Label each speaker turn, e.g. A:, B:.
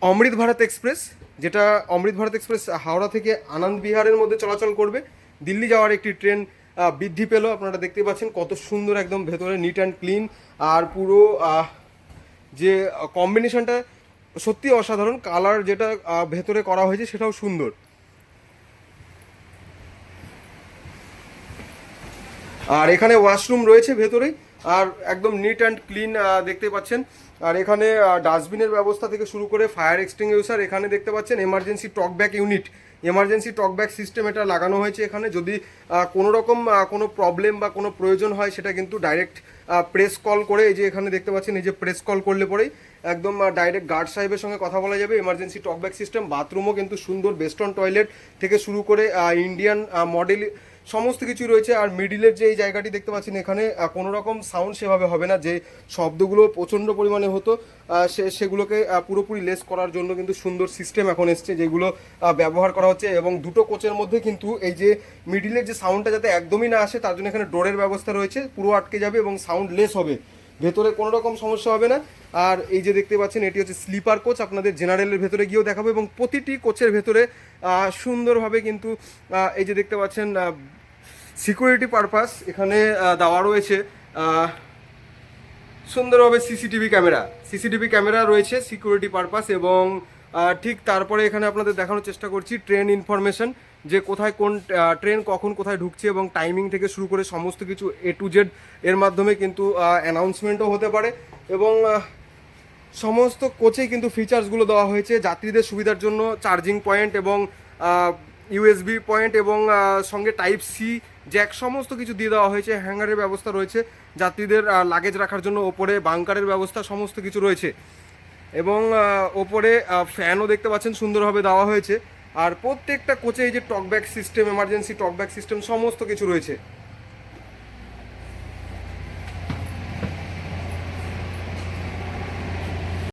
A: অমৃত Bharat express, যেটা অমৃত Bharat express Howrah থেকে আনন্দ বিহারের মধ্যে চলাচল করবে। দিল্লি যাওয়ার একটি ট্রেন বৃদ্ধি পেল। আপনারা দেখতে পাচ্ছেন কত সুন্দর একদম ভেতরে নিট অ্যান্ড ক্লিন, আর পুরো যে কম্বিনেশনটা সত্যি অসাধারণ। কালার যেটা ভেতরে করা হয়েছে সেটাও সুন্দর। আর এখানে ওয়াশরুম রয়েছে ভেতরেই, আর একদম নিট অ্যান্ড ক্লিন দেখতে পাচ্ছেন। আর এখানে ডাস্টবিনের ব্যবস্থা থেকে শুরু করে ফায়ার এক্সটিংগুইশার এখানে দেখতে পাচ্ছেন। Emergency talkback unit, emergency talkback system এটা লাগানো হয়েছে এখানে। যদি কোনো রকম কোনো প্রবলেম বা কোনো প্রয়োজন হয় সেটা কিন্তু ডাইরেক্ট প্রেস কল করে, এই যে এখানে দেখতে পাচ্ছেন, এই যে প্রেস কল করলে পরেই একদম ডাইরেক্ট গার্ড সাহেবের সঙ্গে কথা বলা যাবে। এমার্জেন্সি টকব্যাক সিস্টেম, বাথরুমও কিন্তু সুন্দর, বেস্টন টয়লেট থেকে শুরু করে ইন্ডিয়ান মডেল সমস্ত কিছু রয়েছে। আর মিডিলের যে এই জায়গাটি দেখতে পাচ্ছেন, এখানে কোনো রকম সাউন্ড সেভাবে হবে না। যে শব্দগুলো প্রচণ্ড পরিমাণে হতো সেগুলোকে পুরোপুরি লেস করার জন্য কিন্তু সুন্দর সিস্টেম এখন এসছে, যেগুলো ব্যবহার করা হচ্ছে। এবং দুটো কোচের মধ্যে কিন্তু এই যে মিডিলের যে সাউন্ডটা যাতে একদমই না আসে, তার জন্য এখানে ডোরের ব্যবস্থা রয়েছে, পুরো আটকে যাবে এবং সাউন্ড লেস হবে, ভেতরে কোনো রকম সমস্যা হবে না। আর এই যে দেখতে পাচ্ছেন, এটি হচ্ছে স্লিপার কোচ, আপনাদের জেনারেলের ভেতরে গিয়েও দেখাবো। এবং প্রতিটি কোচের ভেতরে সুন্দরভাবে কিন্তু এই যে দেখতে পাচ্ছেন সিকিউরিটি পারপাস এখানে দেওয়া রয়েছে। সুন্দরভাবে সিসিটিভি ক্যামেরা রয়েছে সিকিউরিটি পারপাস। এবং ঠিক তারপরে এখানে আপনাদের দেখানোর চেষ্টা করছি ট্রেন ইনফরমেশন, যে কোথায় কোন ট্রেন কখন কোথায় ঢুকছে, এবং টাইমিং থেকে শুরু করে সমস্ত কিছু A to Z এর মাধ্যমে কিন্তু অ্যানাউন্সমেন্টও হতে পারে। এবং সমস্ত কোচেই কিন্তু ফিচার্সগুলো দেওয়া হয়েছে যাত্রীদের সুবিধার জন্য। চার্জিং পয়েন্ট এবং USB পয়েন্ট এবং সঙ্গে Type-C জ্যাক সমস্ত কিছু দিয়ে দেওয়া হয়েছে। হ্যাঙ্গারের ব্যবস্থা রয়েছে যাত্রীদের লাগেজ রাখার জন্য, ওপরে বাংকারের ব্যবস্থা সমস্ত কিছু রয়েছে। এবং ওপরে ফ্যানও দেখতে পাচ্ছেন সুন্দরভাবে দেওয়া হয়েছে। আর প্রত্যেকটা কোচে এই যে talkback system, emergency talkback system সমস্ত কিছু রয়েছে।